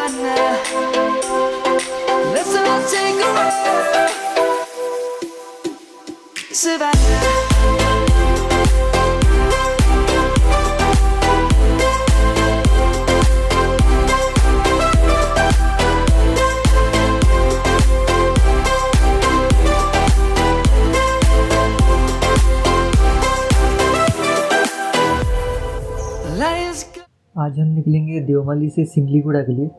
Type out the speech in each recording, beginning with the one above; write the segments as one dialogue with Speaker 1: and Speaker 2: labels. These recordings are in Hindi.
Speaker 1: Savannah, let's all take a ride. Savannah.
Speaker 2: आज हम निकलेंगे देवमाली से सिमलीगुड़ा के लिए।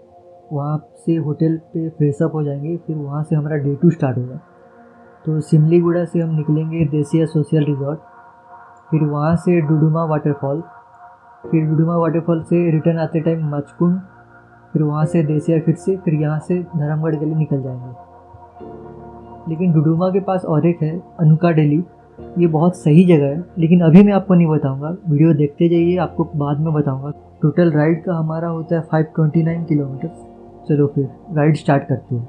Speaker 2: वहाँ से होटल पे फ्रेशअप हो जाएंगे, फिर वहाँ से हमारा डे 2 स्टार्ट होगा। तो सिमलीगुड़ा से हम निकलेंगे देसिया सोशल रिजॉर्ट, फिर वहाँ से डुडुमा वाटरफॉल, फिर डुडुमा वाटरफॉल से रिटर्न आते टाइम मचकुंड, फिर वहाँ से देसिया फिर यहाँ से धर्मगढ़ के लिए निकल जाएंगे। लेकिन डुडुमा के पास और एक है अनुका डेली, ये बहुत सही जगह है, लेकिन अभी मैं आपको नहीं बताऊंगा, वीडियो देखते जाइए, आपको बाद में बताऊंगा। टोटल राइड का हमारा होता है 529 किलोमीटर। चलो फिर राइड स्टार्ट करते हैं।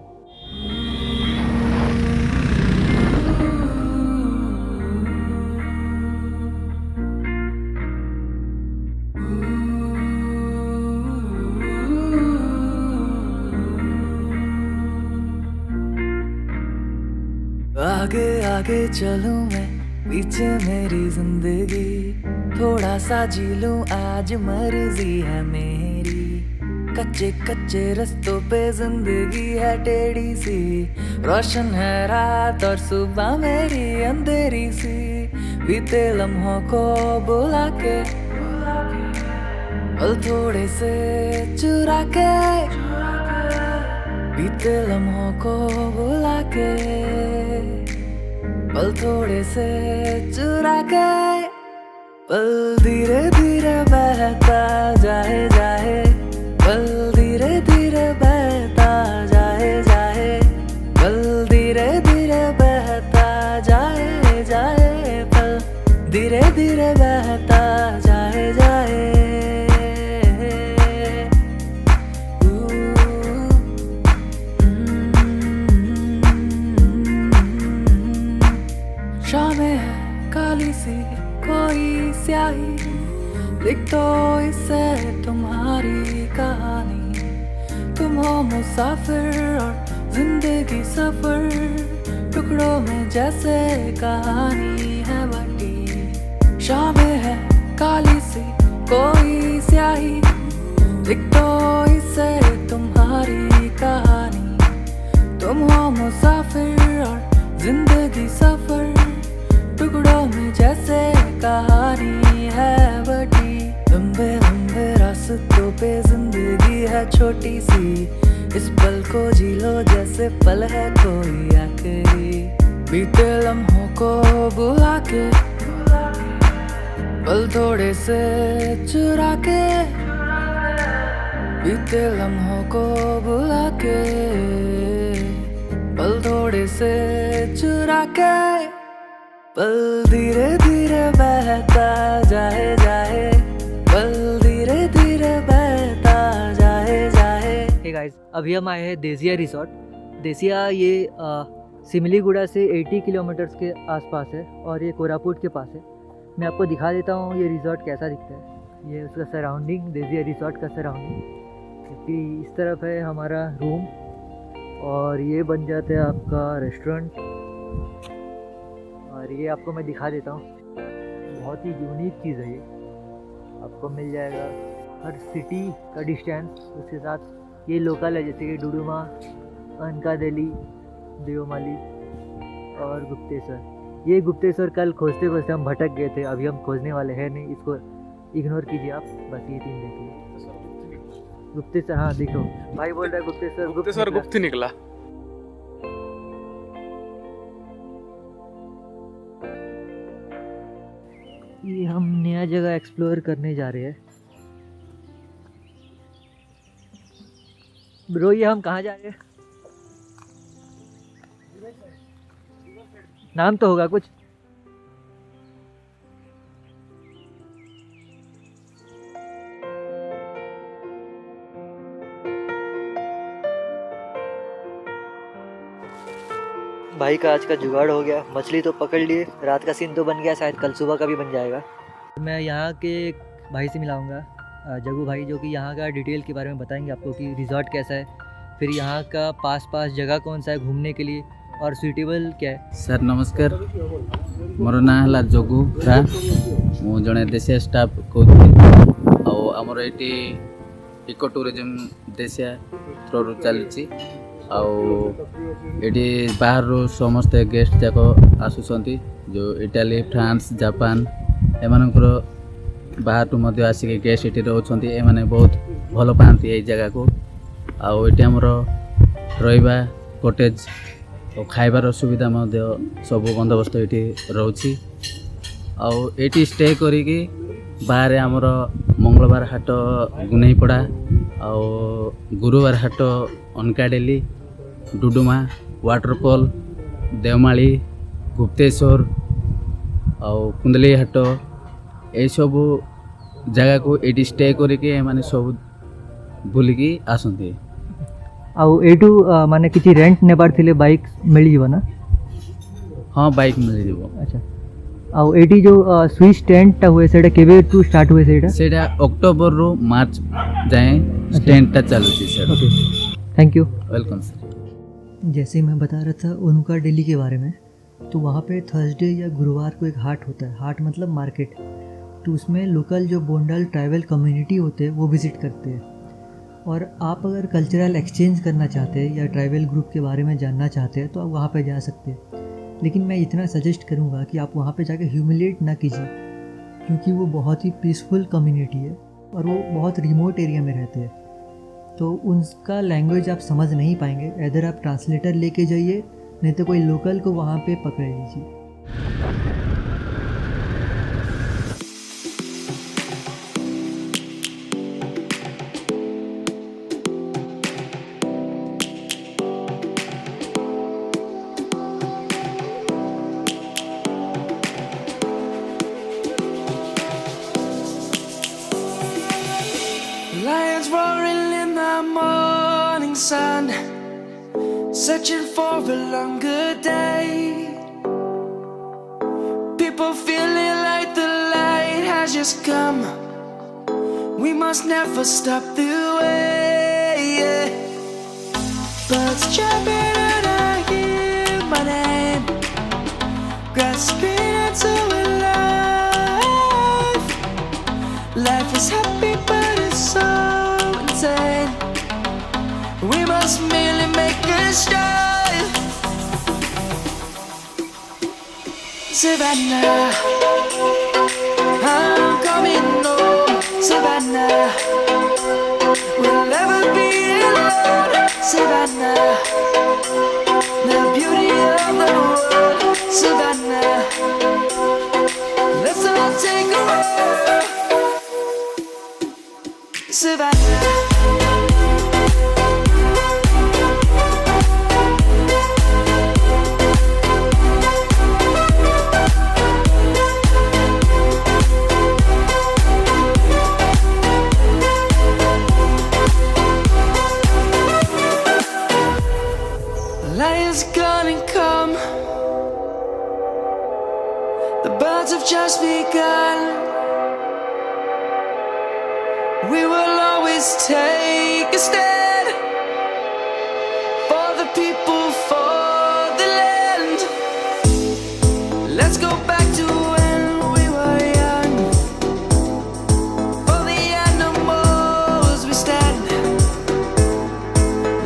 Speaker 1: आगे आगे चलूं मैं, पीछे मेरी जिंदगी, थोड़ा सा जी लूं आज मर्जी है मेरी। कच्चे कच्चे रस्तों पे जिंदगी है टेढ़ी सी, रोशन है रात और सुबह मेरी अंधेरी सी। बीते लम्हों को बुला के, पल थोड़े से चुरा के, बीते लम्हों को बुला के, पल थोड़े से चुरा के, पल धीरे धीरे बहता जाए जाए, पल धीरे धीरे बहता जाए जाए, पल धीरे धीरे बहता जाए जाए, पल धीरे धीरे बहता जाए जाए। शामें है काली सी कोई स्याही, लिख दो इसे तुम्हारी कहानी। तुम हो मुसाफिर और जिंदगी सफर, टुकड़ों में जैसे कहानी है बटी। शामें है काली सी कोई स्याही, लिख दो इसे तुम्हारी कहानी। तुम हो मुसाफिर और जिंदगी सफर, टुकड़ों में जैसे कहानी है बटी। लंबे लंबे रास्तों पे जिंदगी है छोटी सी, इस पल को जी लो जैसे पल है कोई आखिरी। बीते लम्हों को बुला के, पल थोड़े से चुरा के, बीते लम्हों को बुला के, पल थोड़े से चुरा के, पल धीरे धीरे बहता जाए जाए, पल धीरे धीरे बहता जाए जाए।
Speaker 2: हे गाइस, अभी हम आए हैं देसिया रिसोर्ट। देसिया ये सिमलीगुड़ा से 80 किलोमीटर्स के आसपास है और ये कोरापुट के पास है। मैं आपको दिखा देता हूँ ये रिसोर्ट कैसा दिखता है। ये उसका सराउंडिंग, देसिया रिसोर्ट का सराउंडिंग, क्योंकि इस तरफ है हमारा रूम और ये बन जाता है आपका रेस्टोरेंट। और ये आपको मैं दिखा देता हूँ, बहुत ही यूनिक चीज़ है ये। आपको मिल जाएगा हर सिटी का डिस्टेंस, उसके साथ ये लोकल है जैसे कि डुडुमा, अनका दिल्ली, देवमाली और गुप्तेश्वर। ये गुप्तेश्वर कल खोजते खोजते हम भटक गए थे, अभी हम खोजने वाले हैं नहीं, इसको इग्नोर कीजिए आप, बस ये 3 देखिए। गुप्तेश्वर, हाँ देखो भाई बोल रहा है गुप्तेश्वर
Speaker 3: गुप्त निकला।
Speaker 2: ये हम नया जगह एक्सप्लोर करने जा रहे हैं। ब्रो ये हम कहाँ जा रहे हैं? नाम तो होगा कुछ। भाई का आज का जुगाड़ हो गया, मछली तो पकड़ लिए, रात का सीन तो बन गया, शायद कल सुबह का भी बन जाएगा। मैं यहाँ के एक भाई से मिलाऊंगा, जगू भाई, जो कि यहाँ का डिटेल के बारे में बताएंगे आपको कि रिजॉर्ट कैसा है, फिर यहाँ का पास जगह कौन सा है घूमने के लिए और सुइटेबल क्या है।
Speaker 3: सर नमस्कार, मोर ना है जगू रा, मु जड़े देशिया स्टाफ कहूँ आमर ये इको टूरिज्म देशिया थ्रो चलुची आउटी बाहर समस्ते गेस्ट जाक आसुंच जो इटाली फ्रांस जापान एमानकर बाहर आसिक गेस्ट ये रोचे एमाने बहुत भल पाती ये जगह को आउटी आमर रहा कटेज और खाइबार सुविधा सब बंदोबस्त ये रोची आउटी स्टे करी बाहर आमर मंगलवार हाट गुनेईपड़ा आउ गुरुवार हाट अनकाडेली डुडुमा वाटरफॉल देवमाली गुप्तेश्वर आउ कुंदली हाट ये सब जगह को ये स्टे करके माने सब बुलिकी आसती।
Speaker 2: आउ एटू माने किसी रेंट नेबार थिले बाइक मिल जीव ना।
Speaker 3: हाँ बाइक मिल जीव।
Speaker 2: अच्छा आउ एटी जो स्विच टेंट हुए सेटा केबे टू स्टार्ट हुए सेटा
Speaker 3: अक्टोबर रो मार्च जाए टेंट टा चालू थी sir.
Speaker 2: Okay thank you
Speaker 3: welcome sir.
Speaker 2: जैसे मैं बता रहा था उनका दिल्ली के बारे में, तो वहाँ पे थर्सडे या गुरुवार को एक हाट होता है। हाट मतलब मार्केट। तो उसमें लोकल जो बोंडल ट्राइबल कम्युनिटी होते हैं वो विज़िट करते हैं। और आप अगर कल्चरल एक्सचेंज करना चाहते हैं या ट्राइबल ग्रुप के बारे में जानना चाहते हैं तो आप वहाँ पे जा सकते हैं। लेकिन मैं इतना सजेस्ट करूँगा कि आप वहाँ पे जाके ह्यूमिलेट ना कीजिए, क्योंकि वो बहुत ही पीसफुल कम्युनिटी है और वो बहुत रिमोट एरिया में रहते हैं। तो उनका लैंग्वेज आप समझ नहीं पाएंगे। इधर आप ट्रांसलेटर लेके जाइए, नहीं तो कोई लोकल को वहाँ पे पकड़ लीजिए।
Speaker 1: Lions roaring in the morning sun, searching for a longer day. People feeling like the light has just come. We must never stop the way. Birds chirping and I hear my name, grasping into a life. Life is happy but it's so insane. We must merely make a start. Savannah, I'm coming home. Savannah, we'll never be alone. Savannah, the beauty of the world. Savannah, let's all take a walk. Savannah. Lions gonna come. The birds have just begun. We will always take a stand for the people, for the land. Let's go back to when we were young. For the animals we stand.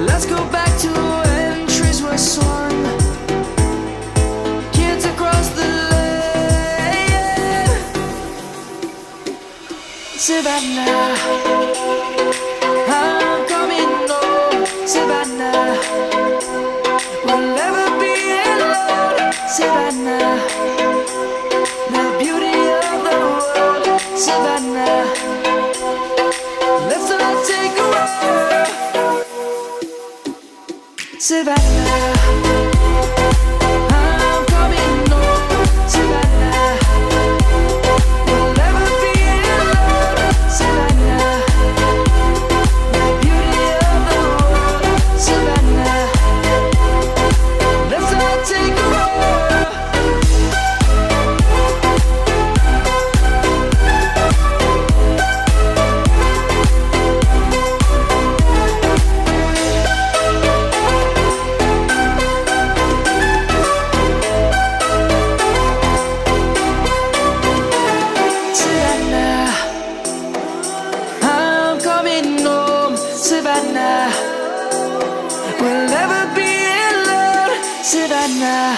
Speaker 1: Let's go back to when trees were swung. Kids across the land. Savannah, I'm coming home. Savannah, we'll never be alone. Savannah, the beauty of the world. Savannah, let's all take a walk. Savannah, I'm coming home. Savannah, we'll never be alone. Savannah, the beauty of the world. Savannah, let's all take a walk. Savannah. We'll never be alone, Savannah.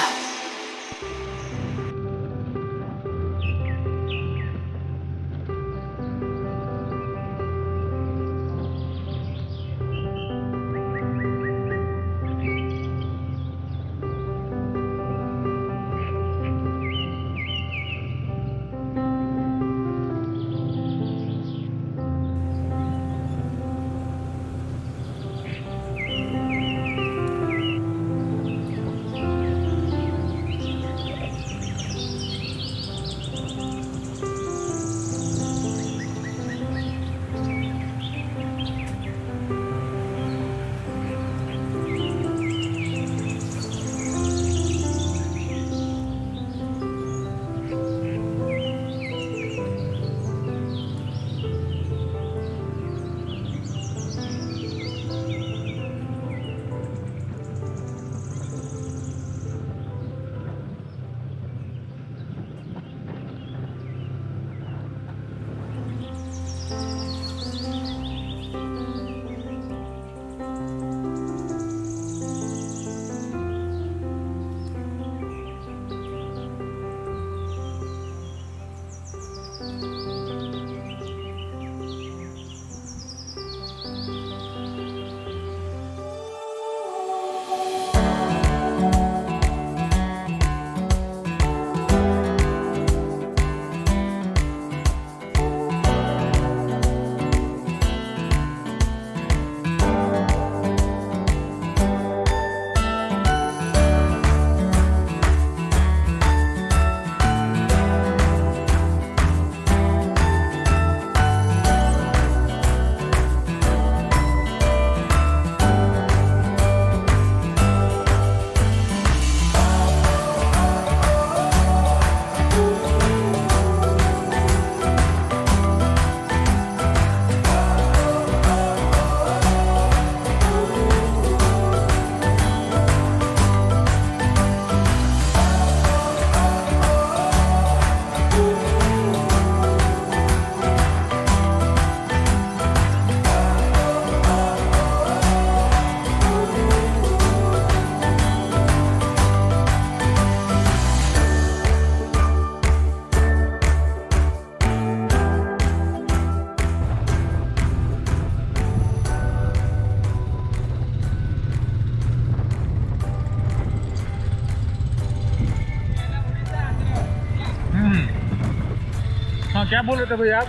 Speaker 4: हाँ क्या बोल रहे थे भैया आप?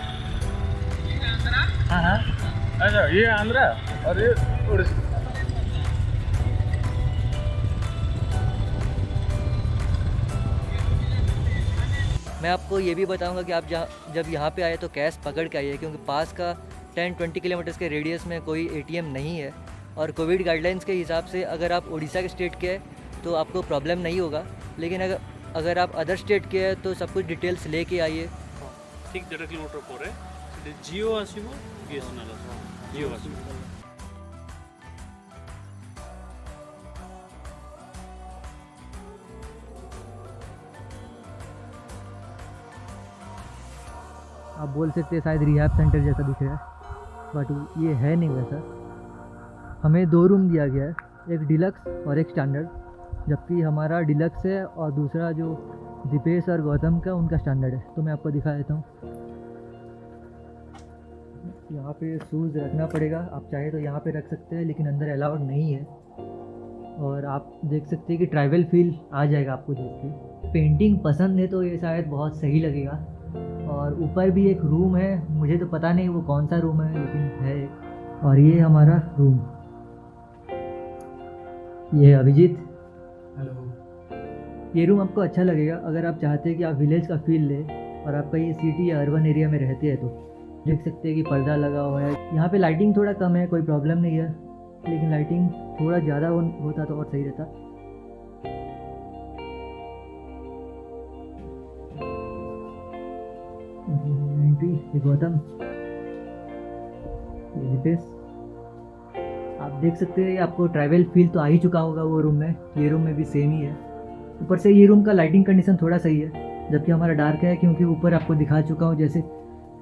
Speaker 4: हाँ हाँ अच्छा ये आंध्रा और ये उड़ीसा।
Speaker 2: मैं आपको ये भी बताऊंगा कि आप जब यहाँ पे आए तो कैश पकड़ के आइए, क्योंकि पास का 10-20 किलोमीटर्स के रेडियस में कोई एटीएम नहीं है। और कोविड गाइडलाइंस के हिसाब से अगर आप उड़ीसा के स्टेट के हैं तो आपको प्रॉब्लम नहीं होगा, लेकिन अगर आप अदर स्टेट के हैं तो सब कुछ डिटेल्स लेके आइए।
Speaker 5: ठीक 1.5 किलोमीटर ପରେ ଜିଓ ଆସିବ, ବିଏସଏନଏଲ୍ ଆସିବ, ଜିଓ ଆସିବ।
Speaker 2: आप बोल सकते हैं शायद रिहैब सेंटर जैसा दिख रहा है, बट ये है नहीं वैसा। हमें 2 रूम दिया गया है, एक डिलक्स और एक स्टैंडर्ड, जबकि हमारा डिलक्स है और दूसरा जो दीपेश और गौतम का उनका स्टैंडर्ड है। तो मैं आपको दिखा देता हूँ। यहाँ पे शूज़ रखना पड़ेगा, आप चाहे तो यहाँ पे रख सकते हैं, लेकिन अंदर अलाउड नहीं है। और आप देख सकते हैं कि ट्राइबल फील आ जाएगा आपको देख के। पेंटिंग पसंद है तो ये शायद बहुत सही लगेगा। और ऊपर भी एक रूम है, मुझे तो पता नहीं वो कौन सा रूम है, लेकिन है एक। और ये हमारा रूम, ये है अभिजीत।
Speaker 4: हेलो।
Speaker 2: ये रूम आपको अच्छा लगेगा अगर आप चाहते हैं कि आप विलेज का फील लें और आपका ये सिटी या अर्बन एरिया में रहते हैं। तो देख सकते हैं कि पर्दा लगा हुआ है। यहाँ पे लाइटिंग थोड़ा कम है, कोई प्रॉब्लम नहीं है, लेकिन लाइटिंग थोड़ा ज़्यादा होता तो और सही रहता। ये गौतम, ये दीपेश। आप देख सकते हैं आपको ट्राइबल फील तो आ ही चुका होगा वो रूम में। ये रूम में भी सेम ही है। ऊपर से ये रूम का लाइटिंग कंडीशन थोड़ा सही है, जबकि हमारा डार्क है, क्योंकि ऊपर आपको दिखा चुका हूँ जैसे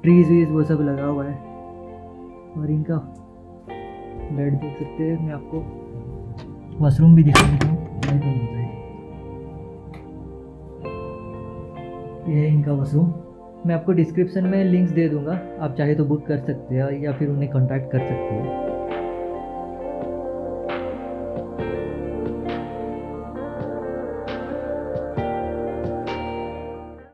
Speaker 2: ट्रीज वीज वो सब लगा हुआ है। और इनका बेड देख सकते हैं। मैं आपको वॉशरूम भी दिखा देता हूँ। ये है इनका वॉशरूम। मैं आपको डिस्क्रिप्शन में लिंक्स दे दूंगा, आप चाहे तो बुक कर सकते हैं या फिर उन्हें कांटेक्ट कर सकते हैं।